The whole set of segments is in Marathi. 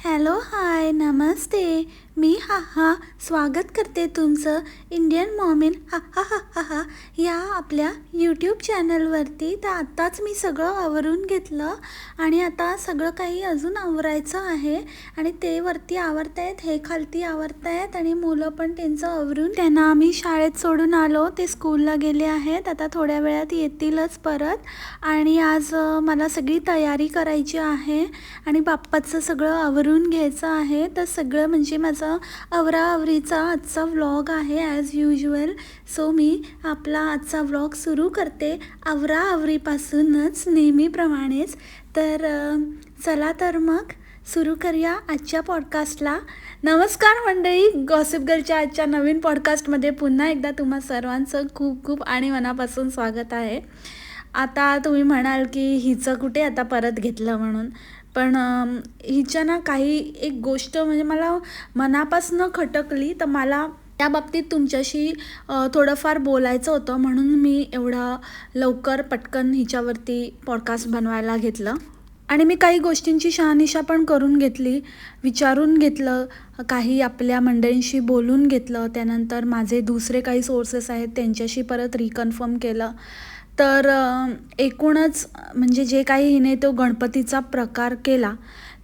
हॅलो हाय नमस्ते. मी स्वागत करते तुमचं इंडियन मॉम इन या आपल्या यूट्यूब चॅनलवरती. तर आत्ताच मी सगळं आवरून घेतलं आणि आता सगळं काही अजून आवरायचं आहे आणि ते वरती आवरतायत, हे खालती आवरतायत आणि मुलं पण त्यांचं आवरून त्यांना आम्ही शाळेत सोडून आलो. ते स्कूलला गेले आहेत, आता थोड्या वेळात येतीलच परत. आणि आज मला सगळी तयारी करायची आहे आणि बाप्पाचं सगळं आवरून घ्यायचं आहे. तर सगळं म्हणजे माझं आवराआवरीचा आजचा व्लॉग आहे ॲज युजल. सो मी आपला आजचा व्लॉग सुरू करते आवराआवरीपासूनच नेहमीप्रमाणेच. तर चला तर मग सुरू करूया आजच्या पॉडकास्टला. नमस्कार मंडळी, गॉसिप गर्लच्या आजच्या नवीन पॉडकास्टमध्ये पुन्हा एकदा तुम्हा सर्वांचं खूप खूप आणि मनापासून स्वागत आहे. आता तुम्ही म्हणाल की हिचं कुठे आता परत घेतलं म्हणून, पण हिच्या ना काही एक गोष्ट म्हणजे मला मनापासून खटकली, तर मला त्या बाबतीत तुमच्याशी थोडंफार बोलायचं होतं, म्हणून मी एवढा लवकर पटकन हिच्यावरती पॉडकास्ट बनवायला घेतलं. आणि मी काही गोष्टींची शहानिशा पण करून घेतली, विचारून घेतलं, काही आपल्या मंडळींशी बोलून घेतलं. त्यानंतर माझे दुसरे काही सोर्सेस आहेत त्यांच्याशी परत रिकन्फर्म केलं. तर एकूणच म्हणजे जे काही हिने तो गणपतीचा प्रकार केला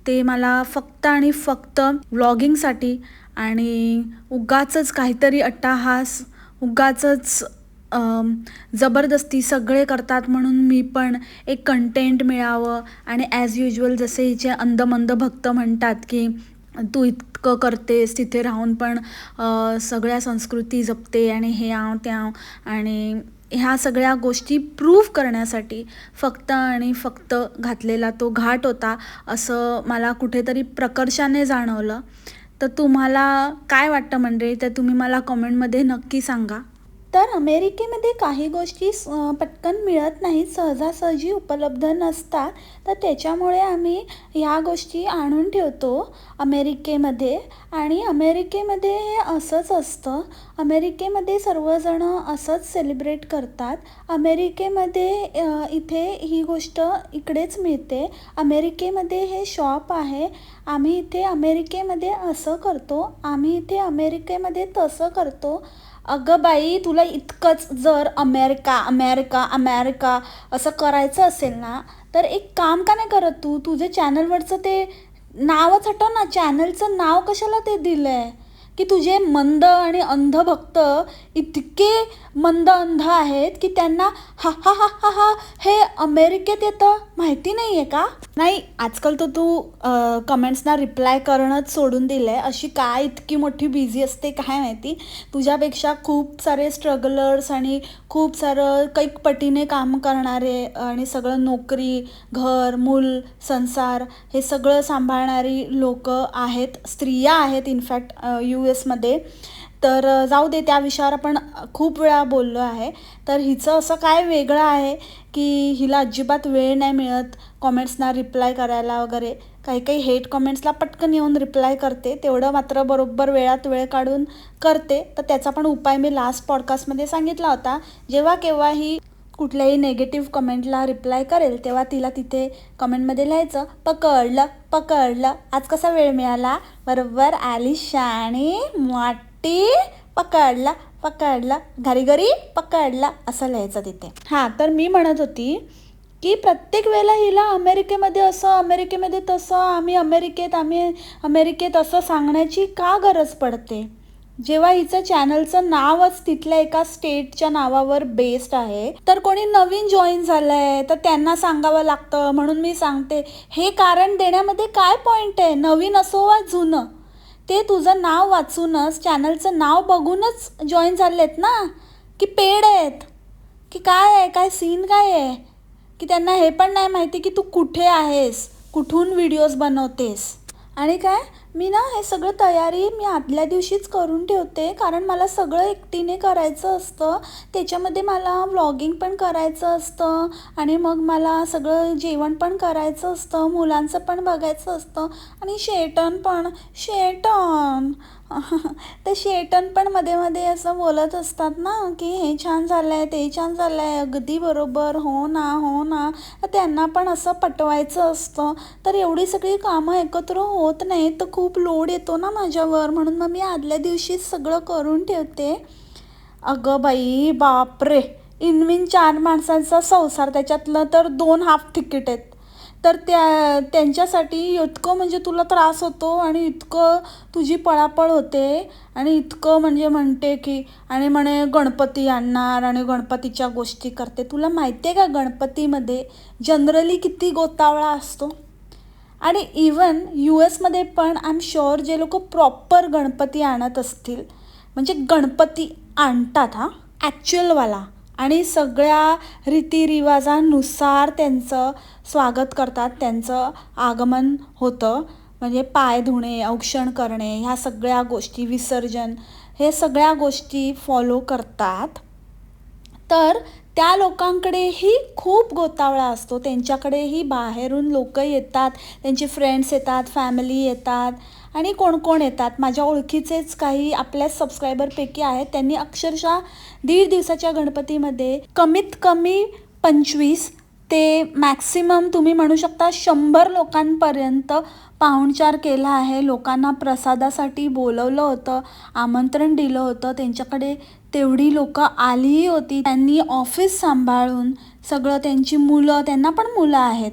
ते मला फक्त आणि फक्त व्लॉगिंगसाठी आणि उगाचच काहीतरी अट्टाहास, उगाचच जबरदस्ती सगळे करतात म्हणून मी पण एक कंटेंट मिळावं. आणि ॲज युजल जसे हिचे अंधमंद भक्त म्हणतात की तू इतकं करतेस तिथे राहून पण सगळ्या संस्कृती जपते आणि हे आव त्या, आणि ह्या सगळ्या गोष्टी प्रूव्ह करण्यासाठी फक्त आणि फक्त घातलेला तो घाट होता असं मला कुठेतरी प्रकर्षाने जाणवलं. तर तुम्हाला काय वाटतं मंडळी, तर तुम्ही मला कमेंटमध्ये नक्की सांगा. तर अमेरिकेमध्ये काही गोष्टी पटकन मिळत नाहीत, सहजासहजी उपलब्ध नसतात. तर त्याच्यामुळे आम्ही ह्या गोष्टी आणून ठेवतो अमेरिकेमध्ये. आणि अमेरिकेमध्ये हे असंच असतं, अमेरिकेमध्ये सर्वजण असंच सेलिब्रेट करतात. अमेरिकेमध्ये इथे ही गोष्ट इकडेच मिळते. अमेरिकेमध्ये हे शॉप आहे. आम्ही इथे अमेरिकेमध्ये असं करतो, आम्ही इथे अमेरिकेमध्ये तसं करतो. अगं बाई, तुला इतकंच जर अमेरिका अमेरिका अमेरिका असं करायचं असेल ना, तर एक काम का नाही करत तू, तुझे चॅनलवरचं ते नावच हटव ना. चॅनलचं नाव कशाला ते दिलं आहे की तुझे मंद आणि अंध भक्त इतके मंद अंध आहेत की त्यांना हा हा हा हा हा हे अमेरिकेत येतं माहिती नाही आहे का? नाही, आजकाल तर तू कमेंट्सना रिप्लाय करणंच सोडून दिलं आहे. अशी काय इतकी मोठी बिझी असते काय माहिती. तुझ्यापेक्षा खूप सारे स्ट्रगलर्स आणि खूप सारं कैक पटीने काम करणारे आणि सगळं नोकरी, घर, मूल, संसार हे सगळं सांभाळणारी लोक आहेत, स्त्रिया आहेत इनफॅक्ट US मध्ये. तर जाऊ दे, त्या विषयावर आपण खूप वेळा बोललो आहे. तर हिचं असं काय वेगळं आहे की हिला अजिबात वेळ नाही मिळत कॉमेंट्सना रिप्लाय करायला वगैरे. काही काही हेट कॉमेंट्सला पटकन येऊन रिप्लाय करते, तेवढं मात्र बरोबर वेळात वेळ काढून करते. तर त्याचा पण उपाय मी लास्ट पॉडकास्टमध्ये सांगितला होता. जेव्हा केव्हाही कुठल्याही नेगेटिव्ह कमेंटला रिप्लाय करेल तेव्हा तिला तिथे कमेंटमध्ये लिहायचं, पकडलं पकडलं, आज कसा वेळ मिळाला, बरोबर आली शाणी मोठी, पकडला पकडला, घरी घरी पकडला, असं लिहायचं तिथे. हां, तर मी म्हणत होती की प्रत्येक वेळेला हिला अमेरिकेमध्ये असं अमेरिकेमध्ये तसं, आम्ही अमेरिकेत असं सांगण्याची का गरज पडते, जेव्हा हिचं चॅनलचं नावच तिथल्या एका स्टेटच्या नावावर बेस्ड आहे. तर कोणी नवीन जॉईन झालं आहे तर त्यांना सांगावं लागतं म्हणून मी सांगते. हे कारण देण्यामध्ये काय पॉईंट आहे? नवीन असो वा जुनं, ते तुझं नाव वाचूनच, चॅनलचं नाव बघूनच जॉईन झालेत ना, की पेड आहेत की काय आहे, काय सीन काय आहे, की त्यांना हे पण नाही माहिती की तू कुठे आहेस, कुठून व्हिडिओज बनवतेस. आणि काय मी ना हे सगळं तयारी मी आदल्या दिवशीच करून ठेवते, कारण मला सगळं एकटीने करायचं असतं. त्याच्यामध्ये मला व्लॉगिंग पण करायचं असतं आणि मग मला सगळं जेवण पण करायचं असतं, मुलांचं पण बघायचं असतं आणि शेटण तर शेटण पण मध्ये मध्ये असं बोलत असतात ना, की हे छान झालं आहे, ते छान झालं आहे, अगदी बरोबर, हो ना हो ना. तर त्यांना पण असं पटवायचं असतं. तर एवढी सगळी कामं एकत्र होत नाही, तर खूप लोड येतो ना माझ्यावर, म्हणून मग मी आदल्या दिवशीच सगळं करून ठेवते. अगं बाई, बापरे! इनमिन 4 माणसांचा संसार, त्याच्यातलं तर 2 हाफ तिकीट आहेत. तर त्यांच्यासाठी इतकं म्हणजे तुला त्रास होतो आणि इतकं तुझी पळापळ होते आणि इतकं म्हणजे म्हणते की, आणि म्हणे गणपती आणणार आणि गणपतीच्या गोष्टी करते. तुला माहिती आहे का गणपतीमध्ये जनरली किती गोतावळा असतो? आणि इवन US मध्ये पण आय एम शुअर जे लोक प्रॉपर गणपती आणत असतील, म्हणजे गणपती आणतात हा ॲक्च्युअलवाला, आणि सगळ्या रीतिरिवाजानुसार त्यांचं स्वागत करतात, त्यांचं आगमन होतं. म्हणजे पाय धुणे, औक्षण करणे, ह्या सगळ्या गोष्टी, विसर्जन, हे सगळ्या गोष्टी फॉलो करतात. तर त्या लोकांकडेही खूप गोतावळा असतो. त्यांच्याकडेही बाहेरून लोक येतात, त्यांचे फ्रेंड्स येतात, फॅमिली येतात आणि कोण कोण येतात. माझ्या ओळखीचेच काही आपल्या सबस्क्रायबरपैकी आहेत, त्यांनी अक्षरशः 1.5 दिवसाच्या गणपतीमध्ये कमीत कमी 25 ते मॅक्सिमम तुम्ही म्हणू शकता 100 लोकांपर्यंत पाहुणचार केला आहे. लोकांना प्रसादासाठी बोलवलं होतं, आमंत्रण दिलं होतं. त्यांच्याकडे तेवढी लोकं आलीही होती. त्यांनी ऑफिस सांभाळून सगळं, त्यांची मुलं, त्यांना पण मुलं आहेत,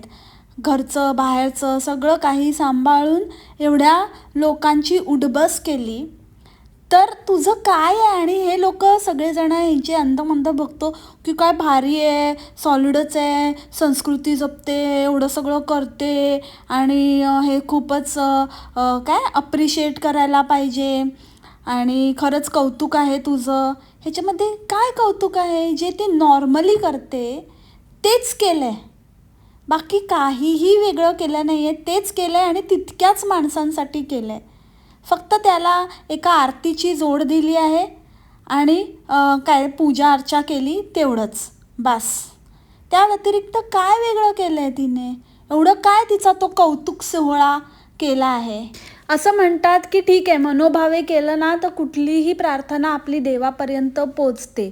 घरचं बाहेरचं सगळं काही सांभाळून एवढ्या लोकांची उठबस केली. तर तुझं काय आहे? आणि हे लोक सगळेजण ह्यांचे अंदमंद बघतो की काय भारी आहे, सॉलिडच आहे, संस्कृती जपते, एवढं सगळं करते आणि हे खूपच काय अप्रिशिएट करायला पाहिजे आणि खरंच कौतुक आहे तुझं. ह्याच्यामध्ये काय कौतुक आहे? जे ते नॉर्मली करते तेच केलं आहे, बाकी काहीही वेगळं केलं नाही आहे. तेच केलं आहे आणि तितक्याच माणसांसाठी केलं आहे. फक्त त्याला एका आरतीची जोड दिली आहे आणि काय पूजा अर्चा केली, तेवढंच बास. त्या व्यतिरिक्त काय वेगळं केलं आहे तिने? एवढं काय तिचा तो कौतुक सोहळा केला आहे? असं म्हणतात की ठीक आहे, मनोभावे केलं ना तर कुठलीही प्रार्थना आपली देवापर्यंत पोचते.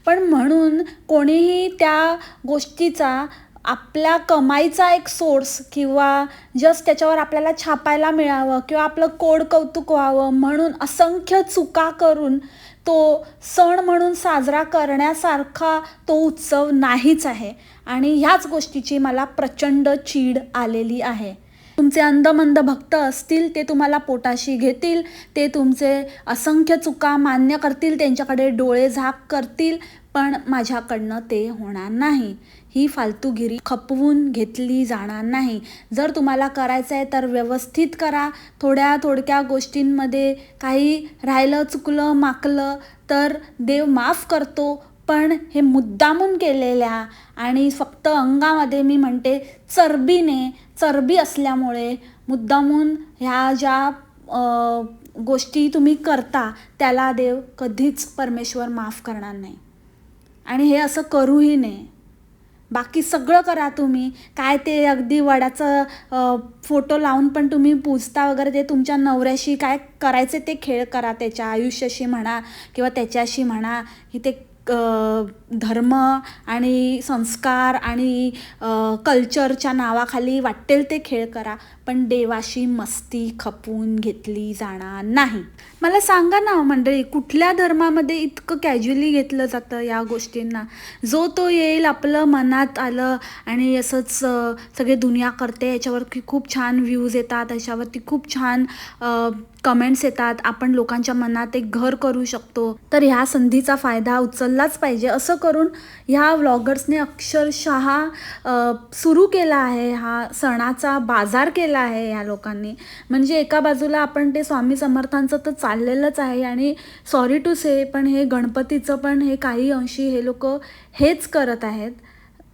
पण म्हणून कोणीही त्या गोष्टीचा आपल्या कमाईचा एक सोर्स किंवा जस्ट त्याच्यावर आपल्याला छापायला मिळावं किंवा आपलं कोड कौतुक व्हावं म्हणून असंख्य चुका करून तो सण म्हणून साजरा करण्यासारखा तो उत्सव नाहीच आहे. आणि ह्याच गोष्टीची मला प्रचंड चीड आलेली आहे. तुमचे अंधमंद भक्त असतील, ते तुम्हाला पोटाशी घेतील, ते तुमचे असंख्य चुका मान्य करतील, त्यांच्याकडे डोळे झाक करतील, पण माझ्याकडनं ते होणार नाही. ही फालतूगिरी खपवून घेतली जाणार नाही. जर तुम्हाला करायचं आहे तर व्यवस्थित करा. थोड्या गोष्टींमध्ये काही राहिलं, चुकलं, माकलं तर देव माफ करतो. पण हे मुद्दामून केलेल्या आणि फक्त अंगामध्ये मी म्हणते चरबी असल्यामुळे मुद्दामून ह्या ज्या गोष्टी तुम्ही करता, त्याला देव कधीच परमेश्वर माफ करणार नाही आणि हे असं करूही नये. बाकी सगळं करा तुम्ही, काय ते अगदी वडाचं फोटो लावून पण तुम्ही पूजता वगैरे, ते तुमच्या नवऱ्याशी काय करायचे ते खेळ करा, त्याच्या आयुष्याशी म्हणा किंवा त्याच्याशी म्हणा, की ते धर्म आणि संस्कार आणि कल्चरच्या नावाखाली वाटेल ते खेळ करा, पण देवाशी मस्ती खपवून घेतली जाणार नाही. मला सांगा ना मंडळी, कुठल्या धर्मामध्ये इतकं कॅज्युअली घेतलं जातं या गोष्टींना? जो तो येईल, आपलं मनात आलं आणि असंच सगळे दुनिया करते, याच्यावरती खूप छान व्ह्यूज येतात, याच्यावरती खूप छान कमेंट्स येतात, आपण लोकांच्या मनात एक घर करू शकतो, तर ह्या संधीचा फायदा उचललाच पाहिजे, असं करून ह्या व्लॉगर्सने अक्षरशः सुरू केला आहे, हा सणाचा बाजार केला आहे ह्या लोकांनी. म्हणजे एका बाजूला आपण ते स्वामी समर्थांचं तर चाललेलंच आहे आणि सॉरी टू से, पण हे गणपतीचं पण हे काही अंशी हे लोक हेच करत आहेत.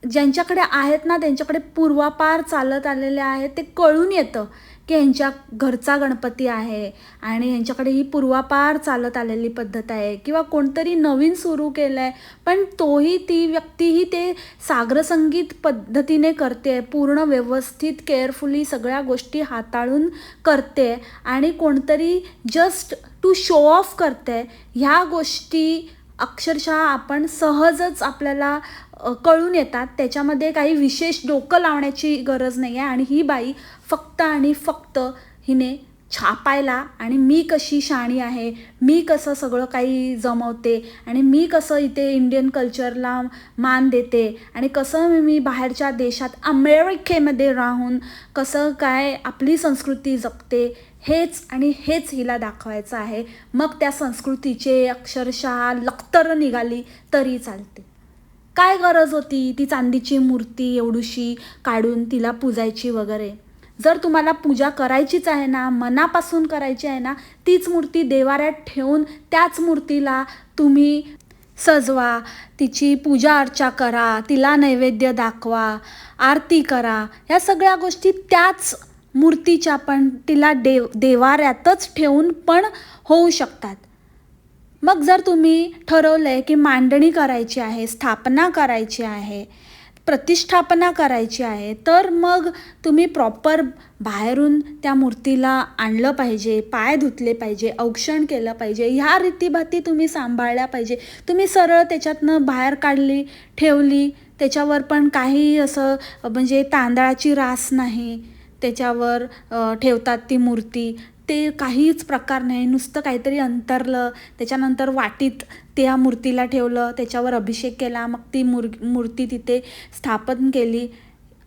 ज्यांच्याकडे आहेत ना, त्यांच्याकडे पूर्वापार चालत आलेले आहेत, ते कळून येतं की ह्यांच्या घरचा गणपती आहे आणि ह्यांच्याकडे ही पूर्वापार चालत आलेली पद्धत आहे, किंवा कोणतरी नवीन सुरू केलं आहे पण ती व्यक्तीही ते साग्रसंगीत पद्धतीने करते, पूर्ण व्यवस्थित केअरफुली सगळ्या गोष्टी हाताळून करते, आणि कोणतरी जस्ट टू शो ऑफ करते, ह्या गोष्टी अक्षरशः आपण सहजच आपल्याला कळून येतात. त्याच्यामध्ये काही विशेष डोकं लावण्याची गरज नाही आहे. आणि ही बाई फक्त आणि फक्त हिने छापायला, आणि मी कशी शाणी आहे, मी कसं सगळं काही जमवते, आणि मी कसं इथे इंडियन कल्चरला मान देते, आणि कसं मी बाहेरच्या देशात अमेरिकेमध्ये राहून कसं काय आपली संस्कृती जपते, हेच हिला दाखवायचं आहे. मग त्या संस्कृतीचे अक्षरशः लक्तर निघाली तरी चालते. काय गरज होती ती चांदीची मूर्ती एवढीशी काढून तिला पूजायची वगैरे? जर तुम्हाला पूजा करायचीच आहे ना, मनापासून करायची आहे ना, तीच मूर्ती देवाऱ्यात ठेवून त्याच मूर्तीला तुम्ही सजवा, तिची पूजा अर्चा करा, तिला नैवेद्य दाखवा, आरती करा. ह्या सगळ्या गोष्टी त्याच मूर्तीच्या पण तिला देवाऱ्यातच ठेवून पण होऊ शकतात. मग जर तुम्ही ठरवलं आहे की मांडणी करायची आहे, स्थापना करायची आहे, प्रतिष्ठापना करायची आहे, तर मग तुम्ही प्रॉपर बाहेरून त्या मूर्तीला आणलं पाहिजे, पाय धुतले पाहिजे, औक्षण केलं पाहिजे, ह्या रीतीभाती तुम्ही सांभाळल्या पाहिजे. तुम्ही सरळ त्याच्यातनं बाहेर काढली, ठेवली, त्याच्यावर पण काही असं म्हणजे तांदळाची रास नाही त्याच्यावर ठेवतात ती मूर्ती, ते काहीच प्रकार नाही. नुसतं काहीतरी अंतरलं, त्याच्यानंतर वाटीत त्या मूर्तीला ठेवलं, त्याच्यावर अभिषेक केला, मग ती मूर्ती तिथे स्थापन केली.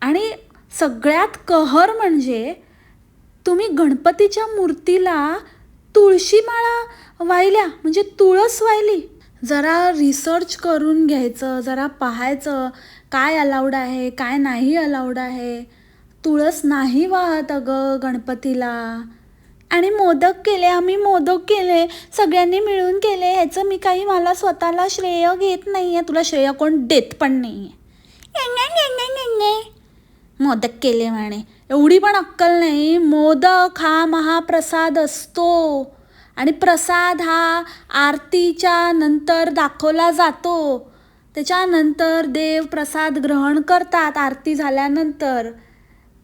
आणि सगळ्यात कहर म्हणजे तुम्ही गणपतीच्या मूर्तीला तुळशी माळा वाहिल्या, म्हणजे तुळस वाहिली. जरा रिसर्च करून घ्यायचं, जरा पाहायचं काय अलाउड आहे, काय नाही अलाउड आहे. तुळस नाही वाहत अगं गणपतीला. आणि मोदक केले, आम्ही मोदक केले, सगळ्यांनी मिळून केले, ह्याचं मी काही मला स्वतःला श्रेय घेत नाही आहे. तुला श्रेय कोण देत पण नाही आहे. मोदक केले म्हणे, एवढी पण अक्कल नाही. मोदक हा महाप्रसाद असतो, आणि प्रसाद हा आरतीच्या नंतर दाखवला जातो. त्याच्यानंतर देव प्रसाद ग्रहण करतात आरती झाल्यानंतर.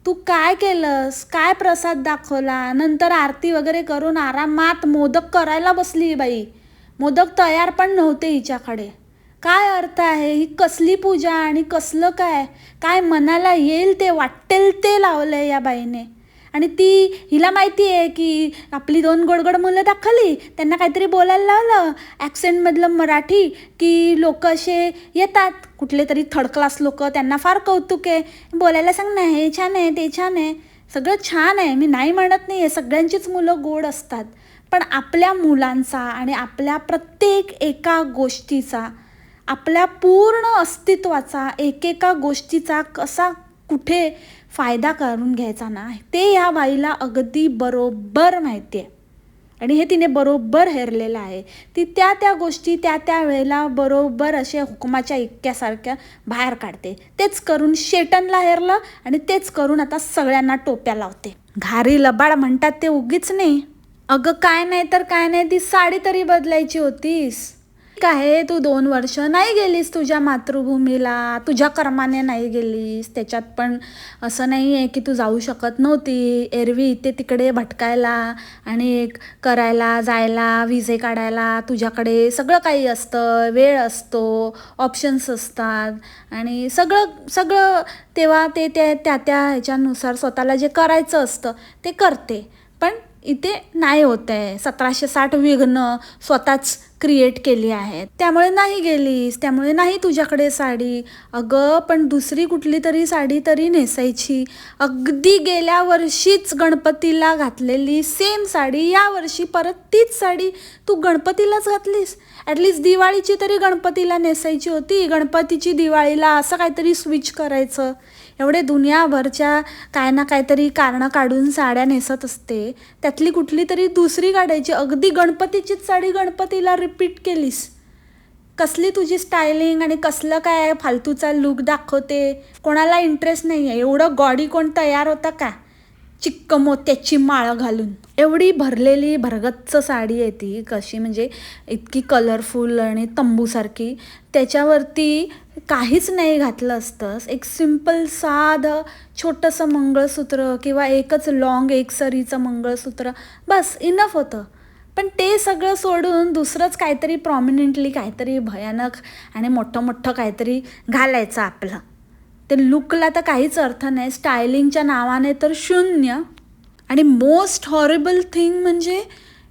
तू काय केलंस, काय प्रसाद दाखवला? नंतर आरती वगैरे करून आरामात मोदक करायला बसली बाई. मोदक तयार पण नव्हते हिच्याकडे. काय अर्थ आहे? ही कसली पूजा आणि कसलं काय? काय मनाला येईल ते, वाटेल ते लावलं आहे या बाईने. आणि हिला माहिती आहे की आपली 2 गोडगोड मुलं दाखवली, त्यांना काहीतरी बोलायला लावलं ॲक्सेंटमधलं मराठी, की लोक असे येतात, कुठले तरी थर्ड क्लास लोक, त्यांना फार कौतुक आहे, बोलायला सांग ना, हे छान आहे, ते छान आहे, सगळं छान आहे, मी नाही म्हणत नाही आहे, सगळ्यांचीच मुलं गोड असतात. पण आपल्या मुलांचा आणि आपल्या प्रत्येक एका गोष्टीचा, आपल्या पूर्ण अस्तित्वाचा, एकेका गोष्टीचा कसा कुठे फायदा करून घ्यायचा ना, ते ह्या बाईला अगदी बरोबर माहिती आहे. आणि हे तिने बरोबर हेरलेलं आहे. ती त्या गोष्टी त्या वेळेला बरोबर असे हुकमाच्या इक्क्यासारख्या बाहेर काढते. तेच करून शेटनला हेरलं, आणि तेच करून आता सगळ्यांना टोप्या लावते. घारी लबाड म्हणतात ते उगीच नाही. अगं काय नाही तर काय नाही, ती साडी तरी बदलायची होतीस. आहे तू 2 वर्ष नाही गेलीस तुझ्या मातृभूमीला, तुझ्या कर्माने नाही गेलीस. त्याच्यात पण असं नाही आहे की तू जाऊ शकत नव्हती. एरवी इथे तिकडे भटकायला आणि करायला, जायला, विजे काढायला तुझ्याकडे सगळं काही असतं, वेळ असतो, ऑप्शन्स असतात, आणि सगळं तेव्हा ते त्या ह्याच्यानुसार स्वतःला जे करायचं असतं ते करते. पण इथे नाही होत आहे. 1760 विघ्न स्वतःच क्रिएट केली आहेत, त्यामुळे नाही गेलीस, त्यामुळे नाही तुझ्याकडे साडी. अगं पण दुसरी कुठली तरी साडी तरी नेसायची. अगदी गेल्या वर्षीच गणपतीला घातलेली सेम साडी या वर्षी परत तीच साडी तू गणपतीलाच घातलीस. ॲटलिस्ट दिवाळीची तरी गणपतीला नेसायची होती. गणपतीची दिवाळीला असं काहीतरी स्विच करायचं. एवढे दुनियाभरच्या काय ना काहीतरी कारणं काढून साड्या नेसत असते, त्यातली कुठली तरी दुसरी काढायची. अगदी गणपतीचीच साडी गणपतीला रिपीट केलीस. कसली तुझी स्टायलिंग आणि कसलं काय फालतूचा लुक दाखवते. कोणाला इंटरेस्ट नाही आहे. एवढं गॉडी कोण तयार होतं का? चिक्क मोत्याची माळ घालून. एवढी भरलेली भरगच्च साडी आहे ती, कशी म्हणजे इतकी कलरफुल आणि तंबूसारखी. त्याच्यावरती काहीच नाही घातलं असतंस, एक सिम्पल साधं छोटंसं मंगळसूत्र किंवा एकच लॉंग एकसरीचं मंगळसूत्र, बस इनफ होतं. पण ते सगळं सोडून दुसरंच काहीतरी प्रॉमिनंटली काहीतरी भयानक आणि मोठं मोठं काहीतरी घालायचं आपलं. ते लुकला तर काहीच अर्थ नाही, स्टायलिंगच्या नावाने तर शून्य. आणि मोस्ट हॉरेबल थिंग म्हणजे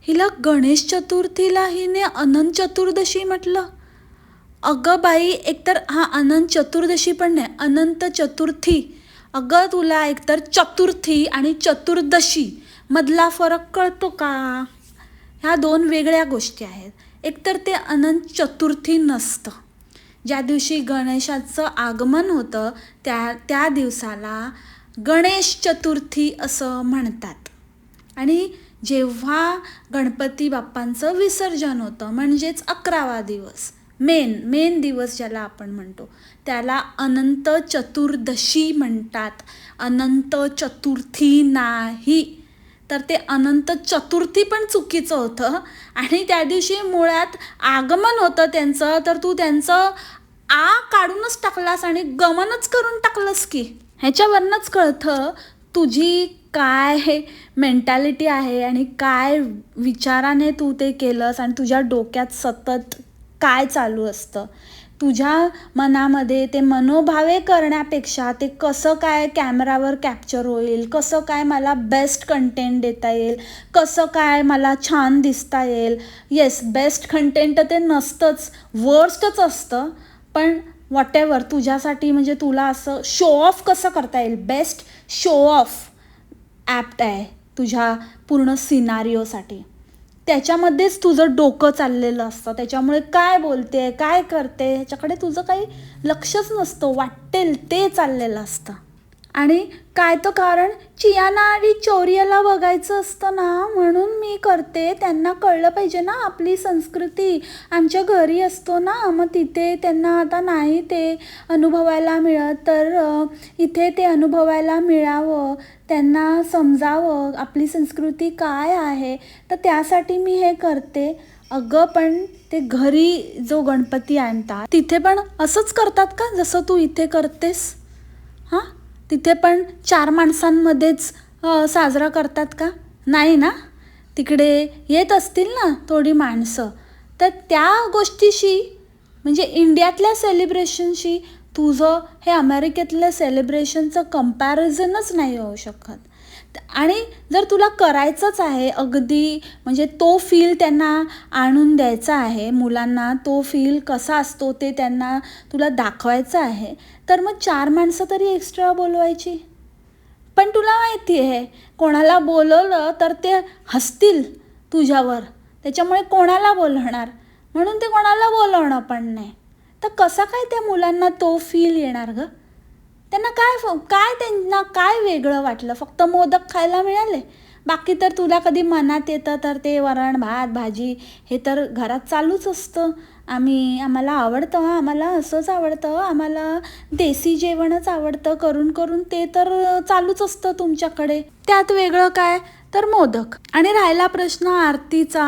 हिला गणेश चतुर्थीला हिने अनंत चतुर्दशी म्हटलं. अगं बाई, एकतर अनंत चतुर्दशी पण नाही, अनंत चतुर्थी. अगं तुला एकतर चतुर्थी आणि चतुर्दशी मधला फरक कळतो का? ह्या दोन वेगळ्या गोष्टी आहेत. एकतर ते अनंत चतुर्थी नसतं, ज्या दिवशी गणेशाचं आगमन होतं त्या दिवसाला गणेश चतुर्थी असं म्हणतात. आणि जेव्हा गणपती बाप्पांचं विसर्जन होतं म्हणजेच 11वा दिवस, मेन दिवस ज्याला आपण म्हणतो, त्याला अनंत चतुर्दशी म्हणतात, अनंत चतुर्थी नाही. तर ते अनंत चतुर्थी पण चुकीचं होतं. आणि त्या दिवशी मुळात आगमन होतं त्यांचं, तर तू त्यांचं काढूनच टाकलास आणि गमनच करून टाकलंस की. ह्याच्यावरनंच कळतं तुझी काय मेंटॅलिटी आहे आणि काय विचाराने तू ते केलंस आणि तुझ्या डोक्यात सतत काय चालू असतं. तुझ्या मनामध्ये ते मनोभावे करण्यापेक्षा ते कसं काय कॅमेरावर कॅप्चर होईल, कसं काय मला बेस्ट कंटेंट देता येईल, कसं काय मला छान दिसता येईल. येस, बेस्ट कंटेंट ते नसतंच, वर्स्टच असतं. पण व्हॉटेवर तुझ्यासाठी म्हणजे तुला असं शो ऑफ कसं करता येईल, बेस्ट शो ऑफ ॲप्ट आहे तुझ्या पूर्ण सिनारिओसाठी. त्याच्यामध्येच तुझं डोकं चाललेलं असतं. त्याच्यामुळे काय बोलते, काय करते ह्याच्याकडे तुझं काही लक्षच नसतं, वाटेल ते चाललेलं असतं. आणि काय तर कारण चियाना आणि चौर्याला बघायचं असतं ना, म्हणून मी करते. त्यांना कळलं पाहिजे ना आपली संस्कृती. आमच्या घरी असतो ना, मग तिथे त्यांना आता नाही ते अनुभवायला मिळत, तर इथे ते अनुभवायला मिळावं, त्यांना समजावं आपली संस्कृती काय आहे, तर त्यासाठी मी हे करते. अगं पण ते घरी जो गणपती आणतात तिथे पण असंच करतात का जसं तू इथे करतेस? हां, तिथे पण 4 माणसांमध्येच साजरा करतात का? नाही ना, तिकडे येत असतील ना थोडी माणसं. तर त्या गोष्टीशी म्हणजे इंडियातल्या सेलिब्रेशनशी तुझं हे अमेरिकेतल्या सेलिब्रेशनचं कंपॅरिझनच नाही होऊ शकत. आणि जर तुला करायचंच आहे अगदी म्हणजे तो फील त्यांना आणून द्यायचा आहे, मुलांना तो फील कसा असतो ते त्यांना तुला दाखवायचं आहे, तर मग 4 माणसं तरी एक्स्ट्रा बोलवायची. पण तुला माहिती आहे कोणाला बोलवलं तर ते हसतील तुझ्यावर, त्याच्यामुळे कोणाला बोलवणार, म्हणून ते कोणाला बोलवणं पण नाही. तर कसा काय त्या मुलांना तो फील येणार गं? त्यांना काय वेगळं वाटलं? फक्त मोदक खायला मिळाले, बाकी तर तुला कधी मनात येतं तर ते वरण भात भाजी हे तर घरात चालूच असतं. आम्हाला आवडतं, आम्हाला असंच आवडतं, आम्हाला देसी जेवणच आवडतं करून करून, ते तर चालूच असतं तुमच्याकडे. त्यात वेगळं काय तर मोदक. आणि राहिला प्रश्न आरतीचा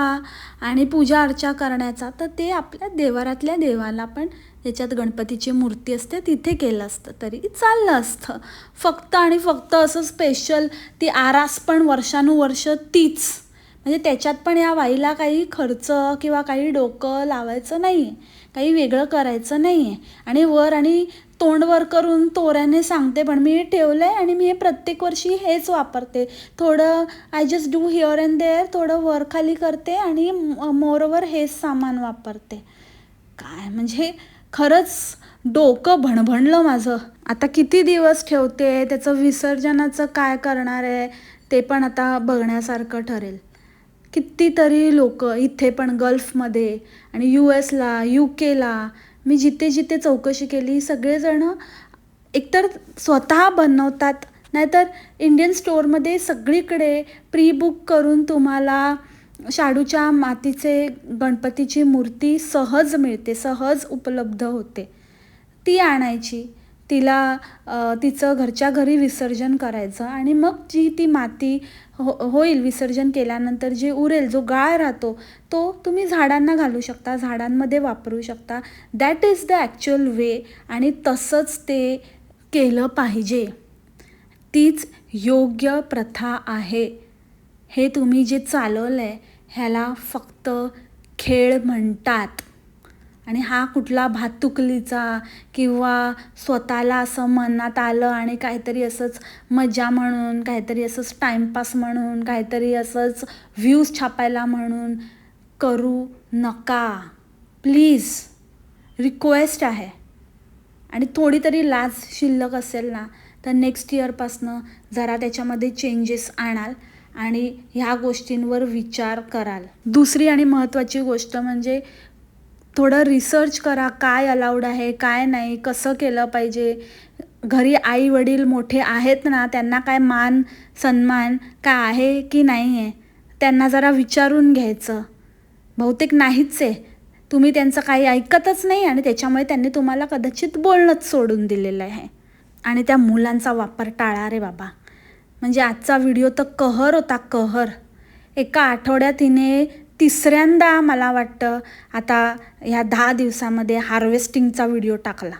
आणि पूजा अर्चा करण्याचा, तर ते आपल्या देवारातल्या देवाला पण ज्याच्यात गणपतीची मूर्ती असते तिथे केलं असतं तरी चाललं असतं. फक्त आणि फक्त असं स्पेशल ती आरास पण वर्षानुवर्ष तीच, म्हणजे त्याच्यात पण या बाईला काही खर्च किंवा काही डोकं लावायचं नाही आहे, काही वेगळं करायचं नाही आहे. आणि आणि तोंडवर करून तोऱ्याने सांगते पण मी ठेवलं आहे आणि मी हे प्रत्येक वर्षी हेच वापरते. थोडं I just do here and there, थोडं वर खाली करते आणि मोरवर हेच सामान वापरते. काय म्हणजे खरंच डोकं भणभणलं माझं. आता किती दिवस ठेवते, त्याचं विसर्जनाचं काय करणार आहे ते पण आता बघण्यासारखं ठरेल. कितीतरी लोक इथे पण गल्फमध्ये आणि US ला UK ला मी जिथे जिथे चौकशी केली सगळेजणं एकतर स्वतः बनवतात, नाहीतर इंडियन स्टोअरमध्ये सगळीकडे प्री बुक करून तुम्हाला शाडूच्या मातीचे गणपतीची मूर्ती सहज मिळते, सहज उपलब्ध होते. ती आणायची, तिला तिचं घरच्या घरी विसर्जन करायचं आणि मग जी ती माती होईल विसर्जन केल्यानंतर जे उरेल, जो गाळ राहतो, तो तुम्ही झाडांना घालू शकता, झाडांमध्ये वापरू शकता. दॅट इज द ॲक्च्युअल वे आणि तसंच ते केलं पाहिजे. तीच योग्य प्रथा आहे. हे तुम्ही जे चालवलं आहे ह्याला फक्त खेळ म्हणतात. आणि हा कुठला भातुकलीचा किंवा स्वतःला असं मनात आलं आणि काहीतरी असंच मजा म्हणून, काहीतरी असंच टाईमपास म्हणून, काहीतरी असंच व्ह्यूज छापायला म्हणून करू नका. प्लीज रिक्वेस्ट आहे. आणि थोडी तरी लाज शिल्लक असेल ना तर नेक्स्ट इयरपासनं जरा त्याच्यामध्ये चेंजेस आणाल आणि ह्या गोष्टींवर विचार कराल. दुसरी आणि महत्त्वाची गोष्ट म्हणजे थोडं रिसर्च करा, काय अलाउड आहे, काय नाही, कसं केलं पाहिजे. घरी आई वडील मोठे आहेत ना, त्यांना काय मान सन्मान काय आहे की नाही आहे, त्यांना जरा विचारून घ्यायचं. बहुतेक नाहीच आहे. तुम्ही त्यांचं काही ऐकतच नाही आणि त्याच्यामुळे त्यांनी तुम्हाला कदाचित बोलणंच सोडून दिलेलं आहे. आणि त्या मुलांचा वापर टाळा रे बाबा. म्हणजे आजचा व्हिडिओ तर कहर होता, कहर. एका आठवड्यात हिने तिसऱ्यांदा मला वाटतं आता ह्या 10 दिवसामध्ये हार्वेस्टिंगचा व्हिडिओ टाकला.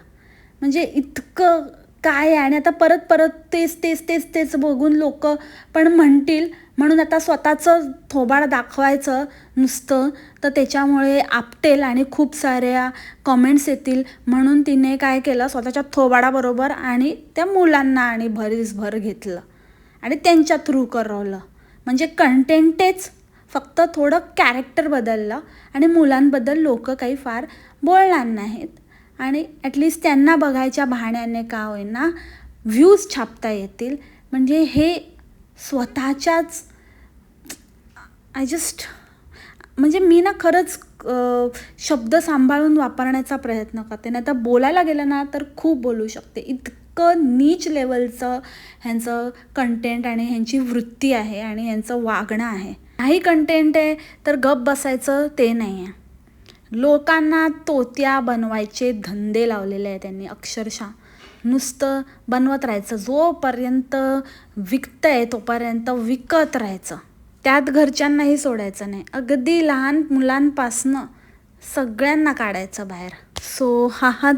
म्हणजे इतकं काय आहे. आणि आता परत परत तेच तेच तेच तेच बघून लोक पण म्हणतील म्हणून आता स्वतःचं थोबाड दाखवायचं नुसतं तर त्याच्यामुळे आपटेल आणि खूप साऱ्या कमेंट्स येतील. म्हणून तिने काय केलं, स्वतःच्या थोबाडाबरोबर आणि त्या मुलांना आणि भरीसभर घेतलं आणि त्यांच्या थ्रू करवलं. म्हणजे कंटेंटच, फक्त थोडं कॅरेक्टर बदललं आणि मुलांबद्दल लोक काही फार बोलणार नाहीत. आणि ॲटलिस्ट त्यांना बघायच्या बहाण्याने का होईना व्ह्यूज छापता येतील. म्हणजे हे स्वतःच्याच म्हणजे मी ना खरंच शब्द सांभाळून वापरण्याचा प्रयत्न करते. नाही तर बोलायला गेलं ना तर खूप बोलू शकते. इतकं नीच लेवलचं ह्यांचं कंटेंट आणि ह्यांची वृत्ती आहे आणि ह्यांचं वागणं आहे. काही कंटेंट आहे तर गप बसायचं ते नाही आहे. लोकांना तोत्या बनवायचे धंदे लावलेले आहे त्यांनी अक्षरशः. नुसतं बनवत राहायचं, जोपर्यंत विकतंय तोपर्यंत विकत राहायचं. त्यात घरच्यांनाही सोडायचं नाही. अगदी लहान मुलांपासनं सगळ्यांना काढायचं बाहेर. सो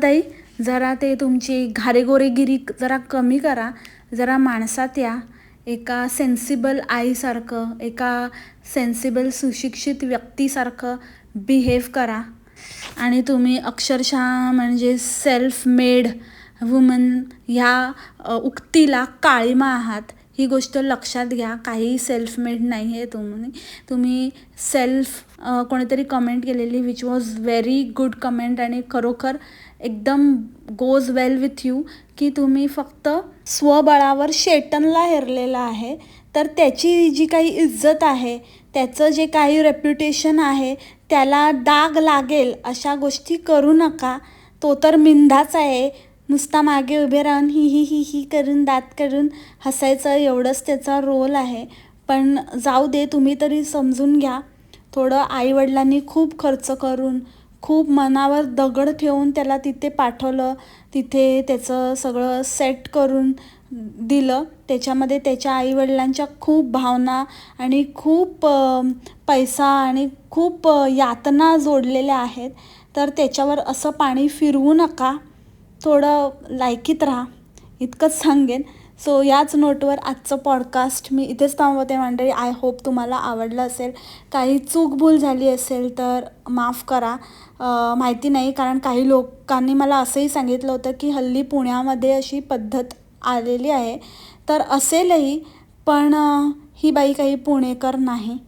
ताई, जरा ते तुमची घारेगोरेगिरी जरा कमी करा. जरा माणसात या. एका सेन्सिबल आईसारखं, एका सेन्सिबल सुशिक्षित व्यक्तीसारखं बिहेव करा. आणि तुम्ही अक्षरशः म्हणजे सेल्फ मेड वुमन ह्या उक्तीला काळिमा आहात. ही गोष्ट लक्षात घ्या. काही सेल्फ मेड नाही आहे तुम्ही कोणीतरी कमेंट केलेली which was very good comment आणि खरोखर एकदम गोज वेल विथ यू की तुम्ही फक्त स्वबळावर शेटनला हेरलेला आहे. तर त्याची जी काही इज्जत आहे, त्याचं जे काही रेप्युटेशन आहे, त्याला डाग लागेल अशा गोष्टी करू नका. तो तर मिंधाच आहे. नुसता मागे उभे राहून ही ही ही ही करून दात करून हसायचं, एवढंच त्याचा रोल आहे. पण जाऊ दे, तुम्ही तरी समजून घ्या. थोडं आईवडिलांनी खूप खर्च करून, खूप मनावर दगड ठेवून त्याला तिथे पाठवलं, तिथे त्याचं सगळं सेट करून दिलं. त्याच्यामध्ये त्याच्या आईवडिलांच्या खूप भावना आणि खूप पैसा आणि खूप यातना जोडलेल्या आहेत. तर त्याच्यावर असं पाणी फिरवू नका. थोडं लायकीत राहा, इतकंच सांगेन. सो याच नोटवर आजचं पॉडकास्ट मी इथेच थांबवते मंडळी. आय होप तुम्हाला आवडलं असेल. काही चूकभूल झाली असेल तर माफ करा. माहिती नाही, कारण काही लोकांनी मला असंही सांगितलं होतं की हल्ली पुण्यामध्ये अशी पद्धत आलेली आहे. तर असेलही, पण ही बाई काही पुणेकर नाही.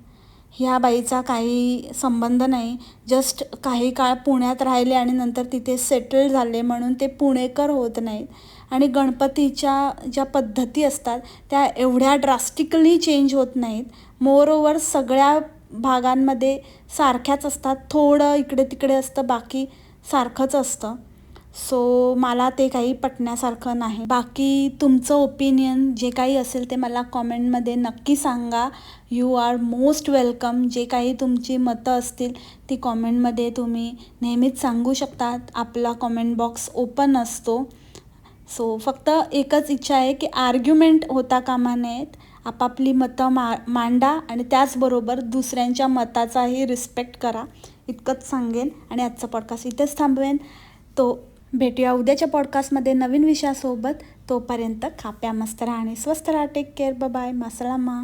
ह्या बाईचा काही संबंध नाही. जस्ट काही काळ पुण्यात राहिले आणि नंतर तिथे सेटल झाले म्हणून ते पुणेकर होत नाहीत. आणि गणपतीच्या ज्या पद्धती असतात त्या एवढ्या ड्रास्टिकली चेंज होत नाहीत. मोरओव्हर सगळ्या भागांमध्ये सारख्याच असतात. थोडं इकडे तिकडे असतं, बाकी सारखंच असतं. सो मला ते काही पटण्यासारखं नाही. बाकी तुमचं ओपिनियन जे काही असेल ते मला कॉमेंटमध्ये नक्की सांगा. You are most welcome. जे काही तुमची मतं असतील ती कॉमेंटमध्ये तुम्ही नेहमीच सांगू शकतात. आपला कॉमेंट बॉक्स ओपन असतो. सो फक्त एकच इच्छा आहे की आर्ग्युमेंट होता कामा नयेत. आपापली मतं मांडा आणि त्याचबरोबर दुसऱ्यांच्या मताचाही रिस्पेक्ट करा, इतकंच सांगेन. आणि आजचा पॉडकास्ट इथेच थांबवेन. तो भेटूया उद्याच्या पॉडकास्टमध्ये नवीन विषयासोबत. तोपर्यंत खाप्या मस्त राहा आणि स्वस्त राहा. Take care. बाय. मासलामा.